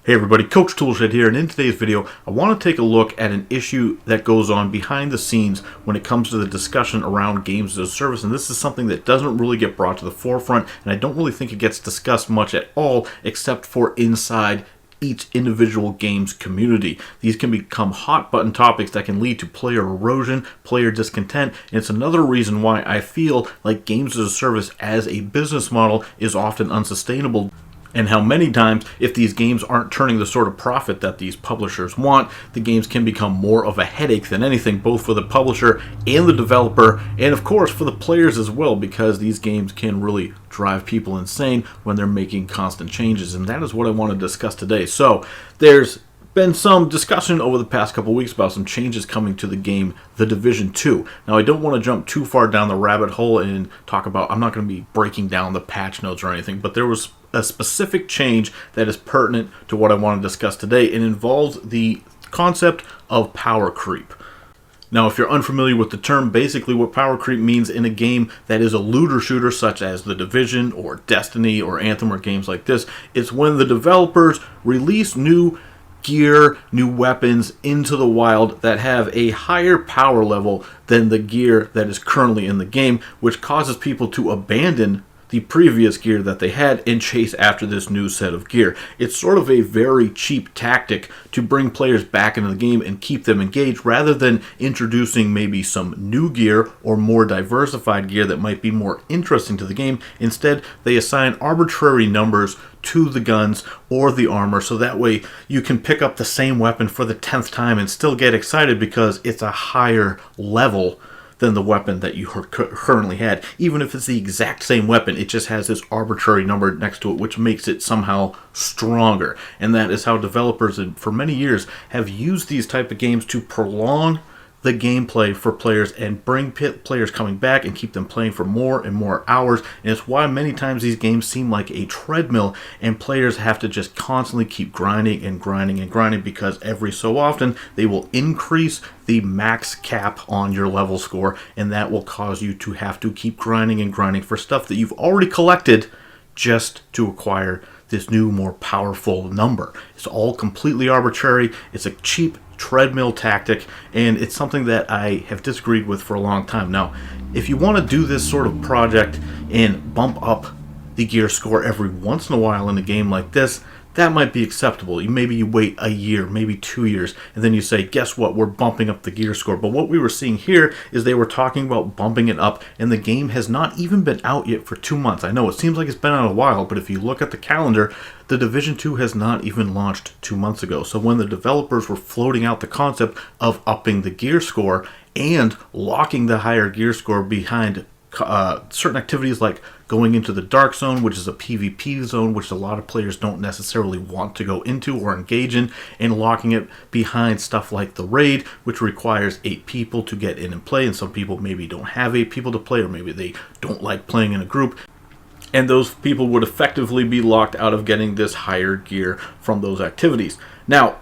Hey everybody, Coach Toolshed here, and in today's video, I want to take a look at an issue that goes on behind the scenes when it comes to the discussion around games as a service, and this is something that doesn't really get brought to the forefront, and I don't really think it gets discussed much at all, except for inside each individual game's community. These can become hot button topics that can lead to player erosion, player discontent, and it's another reason why I feel like games as a service as a business model is often unsustainable. And how many times, if these games aren't turning the sort of profit that these publishers want, the games can become more of a headache than anything, both for the publisher and the developer, and of course for the players as well, because these games can really drive people insane when they're making constant changes, and that is what I want to discuss today. So, there's been some discussion over the past couple weeks about some changes coming to the game, The Division 2. Now, I don't want to jump too far down the rabbit hole and talk about, I'm not going to be breaking down the patch notes or anything, but there was a specific change that is pertinent to what I want to discuss today. It involves the concept of power creep. Now, if you're unfamiliar with the term, basically what power creep means in a game that is a looter shooter such as The Division or Destiny or Anthem or games like this, it's when the developers release new gear, new weapons into the wild that have a higher power level than the gear that is currently in the game, which causes people to abandon the previous gear that they had and chase after this new set of gear. It's sort of a very cheap tactic to bring players back into the game and keep them engaged, rather than introducing maybe some new gear or more diversified gear that might be more interesting to the game. Instead, they assign arbitrary numbers to the guns or the armor, so that way you can pick up the same weapon for the 10th time and still get excited because it's a higher level than the weapon that you currently had. Even if it's the exact same weapon, it just has this arbitrary number next to it, which makes it somehow stronger. And that is how developers for many years have used these type of games to prolong the gameplay for players and bring players coming back and keep them playing for more and more hours. And it's why many times these games seem like a treadmill and players have to just constantly keep grinding and grinding and grinding, because every so often they will increase the max cap on your level score, and that will cause you to have to keep grinding and grinding for stuff that you've already collected just to acquire this new, more powerful number. It's all completely arbitrary. It's a cheap treadmill tactic, and it's something that I have disagreed with for a long time. Now, if you want to do this sort of project and bump up the gear score every once in a while in a game like this, that might be acceptable. Maybe you wait a year, maybe 2 years, and then you say, guess what, we're bumping up the gear score. But what we were seeing here is they were talking about bumping it up, and the game has not even been out yet for 2 months. I know it seems like it's been out a while, but if you look at the calendar, The Division 2 has not even launched 2 months ago. So when the developers were floating out the concept of upping the gear score and locking the higher gear score behind certain activities like going into the dark zone, which is a PvP zone, which a lot of players don't necessarily want to go into or engage in, and locking it behind stuff like the raid, which requires 8 people to get in and play, and some people maybe don't have 8 people to play, or maybe they don't like playing in a group, and those people would effectively be locked out of getting this higher gear from those activities. Now,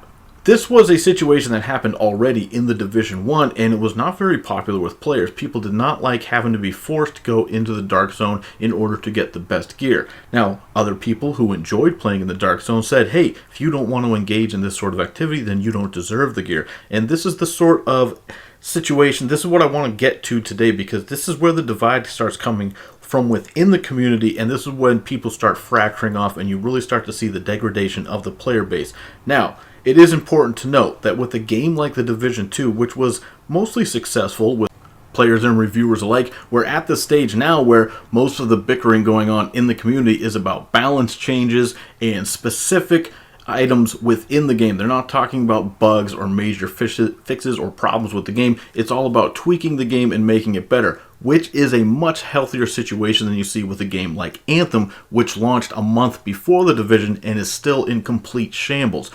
this was a situation that happened already in the Division 1, and it was not very popular with players. People did not like having to be forced to go into the Dark Zone in order to get the best gear. Now, other people who enjoyed playing in the Dark Zone said, hey, if you don't want to engage in this sort of activity, then you don't deserve the gear. And this is the sort of situation, this is what I want to get to today, because this is where the divide starts coming from within the community, and this is when people start fracturing off and you really start to see the degradation of the player base. Now, it is important to note that with a game like The Division 2, which was mostly successful with players and reviewers alike, we're at the stage now where most of the bickering going on in the community is about balance changes and specific items within the game. They're not talking about bugs or major fixes or problems with the game. It's all about tweaking the game and making it better, which is a much healthier situation than you see with a game like Anthem, which launched a month before The Division and is still in complete shambles.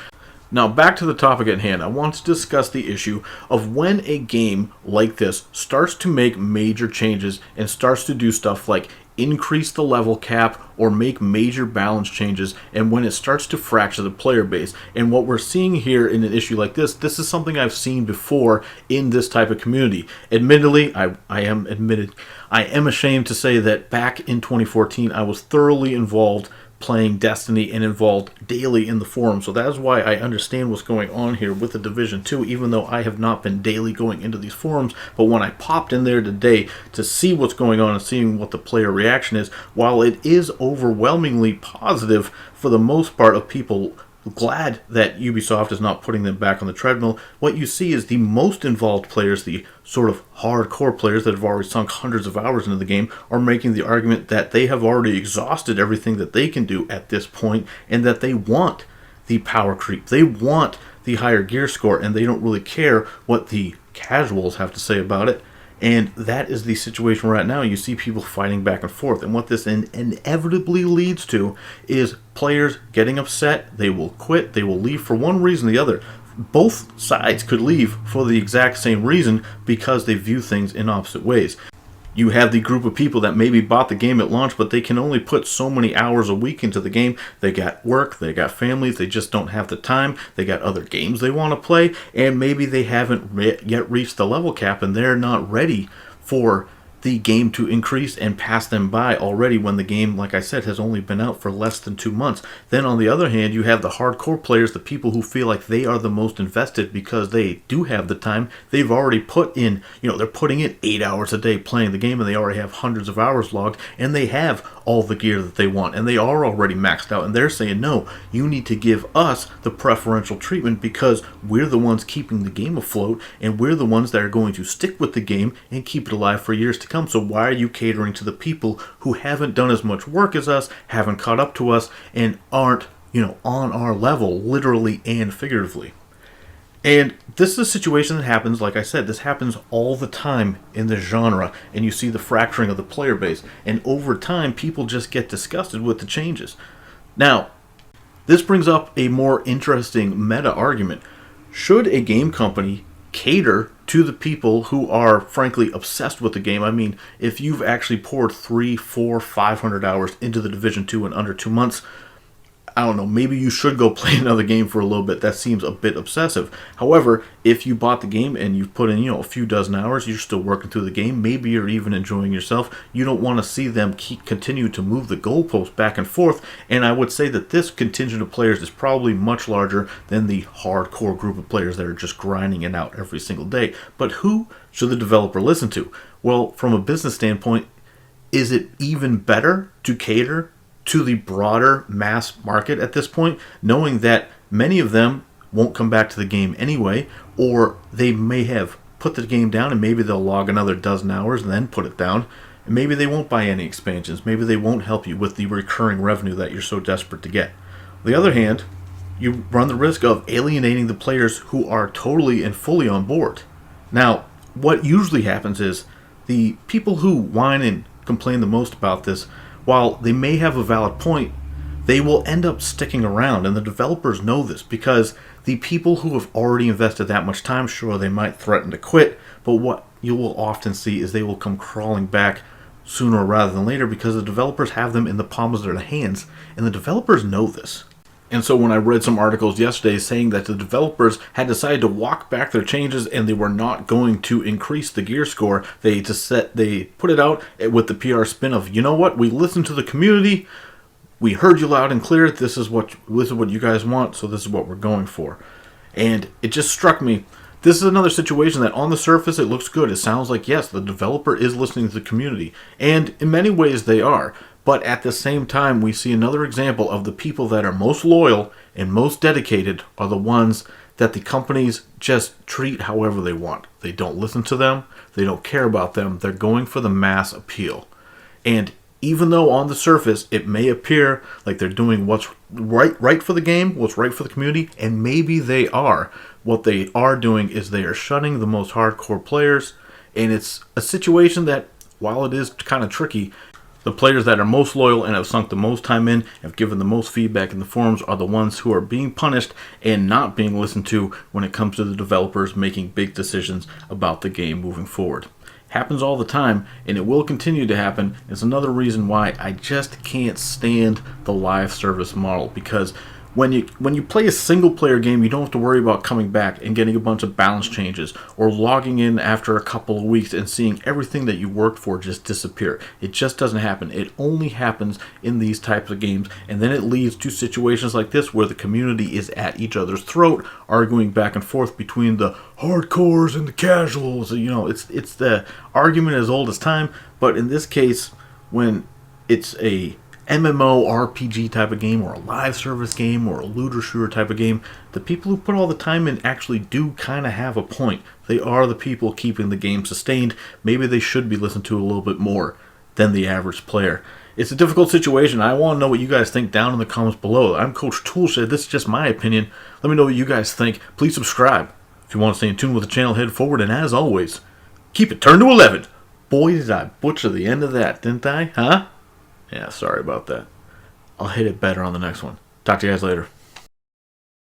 Now, back to the topic at hand. I want to discuss the issue of when a game like this starts to make major changes and starts to do stuff like increase the level cap or make major balance changes, and when it starts to fracture the player base. And what we're seeing here in an issue like this is something I've seen before in this type of community. Admittedly, I am ashamed to say that back in 2014, I was thoroughly involved playing Destiny and involved daily in the forum. So that is why I understand what's going on here with the Division 2, even though I have not been daily going into these forums. But when I popped in there today to see what's going on and seeing what the player reaction is, while it is overwhelmingly positive for the most part of people glad that Ubisoft is not putting them back on the treadmill, what you see is the most involved players, the sort of hardcore players that have already sunk hundreds of hours into the game, are making the argument that they have already exhausted everything that they can do at this point, and that they want the power creep, they want the higher gear score, and they don't really care what the casuals have to say about it. And that is the situation right now. You see people fighting back and forth. And what this inevitably leads to is players getting upset. They will quit. They will leave for one reason or the other. Both sides could leave for the exact same reason because they view things in opposite ways. You have the group of people that maybe bought the game at launch, but they can only put so many hours a week into the game. They got work, they got families, they just don't have the time. They got other games they want to play, and maybe they haven't yet reached the level cap, and they're not ready for the game to increase and pass them by already when the game, like I said, has only been out for less than 2 months. Then on the other hand, you have the hardcore players, the people who feel like they are the most invested because they do have the time. They've already put in, they're putting in 8 hours a day playing the game, and they already have hundreds of hours logged, and they have all the gear that they want, and they are already maxed out, and they're saying, no, you need to give us the preferential treatment because we're the ones keeping the game afloat, and we're the ones that are going to stick with the game and keep it alive for years to come. So why are you catering to the people who haven't done as much work as us, haven't caught up to us, and aren't, on our level, literally and figuratively? And this is a situation that happens, like I said, this happens all the time in the genre, and you see the fracturing of the player base, and over time people just get disgusted with the changes. Now, this brings up a more interesting meta argument. Should a game company cater to the people who are frankly obsessed with the game? I mean, if you've actually poured 300, 400, 500 hours into the Division 2 in under 2 months, I don't know, maybe you should go play another game for a little bit. That seems a bit obsessive. However, if you bought the game and you've put in, a few dozen hours, you're still working through the game, maybe you're even enjoying yourself, you don't want to see them continue to move the goalposts back and forth. And I would say that this contingent of players is probably much larger than the hardcore group of players that are just grinding it out every single day. But who should the developer listen to? Well, from a business standpoint, is it even better to cater to the broader mass market at this point, knowing that many of them won't come back to the game anyway, or they may have put the game down and maybe they'll log another dozen hours and then put it down, and maybe they won't buy any expansions, maybe they won't help you with the recurring revenue that you're so desperate to get. On the other hand, you run the risk of alienating the players who are totally and fully on board. Now, what usually happens is the people who whine and complain the most about this, while they may have a valid point, they will end up sticking around, and the developers know this because the people who have already invested that much time, sure, they might threaten to quit, but what you will often see is they will come crawling back sooner rather than later because the developers have them in the palms of their hands, and the developers know this. And so when I read some articles yesterday saying that the developers had decided to walk back their changes and they were not going to increase the gear score, they put it out with the PR spin of, you know what, we listened to the community, we heard you loud and clear, this is what you guys want, so this is what we're going for. And it just struck me, this is another situation that on the surface it looks good. It sounds like, yes, the developer is listening to the community, and in many ways they are. But at the same time, we see another example of the people that are most loyal and most dedicated are the ones that the companies just treat however they want. They don't listen to them. They don't care about them. They're going for the mass appeal. And even though on the surface it may appear like they're doing what's right for the game, what's right for the community, and maybe they are, what they are doing is they are shunning the most hardcore players. And it's a situation that, while it is kind of tricky, the players that are most loyal and have sunk the most time in, have given the most feedback in the forums, are the ones who are being punished and not being listened to when it comes to the developers making big decisions about the game moving forward. Happens all the time, and it will continue to happen. It's another reason why I just can't stand the live service model, because When you play a single player game, you don't have to worry about coming back and getting a bunch of balance changes or logging in after a couple of weeks and seeing everything that you worked for just disappear. It just doesn't happen. It only happens in these types of games, and then it leads to situations like this where the community is at each other's throat, arguing back and forth between the hardcores and the casuals. You know, it's the argument as old as time, but in this case, when it's a MMO RPG type of game or a live service game or a looter shooter type of game, the people who put all the time in actually do kind of have a point. They are the people keeping the game sustained. Maybe they should be listened to a little bit more than the average player. It's a difficult situation. I want to know what you guys think down in the comments below. I'm Coach Toolshed. This is just my opinion. Let me know what you guys think. Please subscribe. If you want to stay in tune with the channel, head forward. And as always, keep it turned to 11. Boy, did I butcher the end of that, didn't I? Huh? Yeah, sorry about that. I'll hit it better on the next one. Talk to you guys later.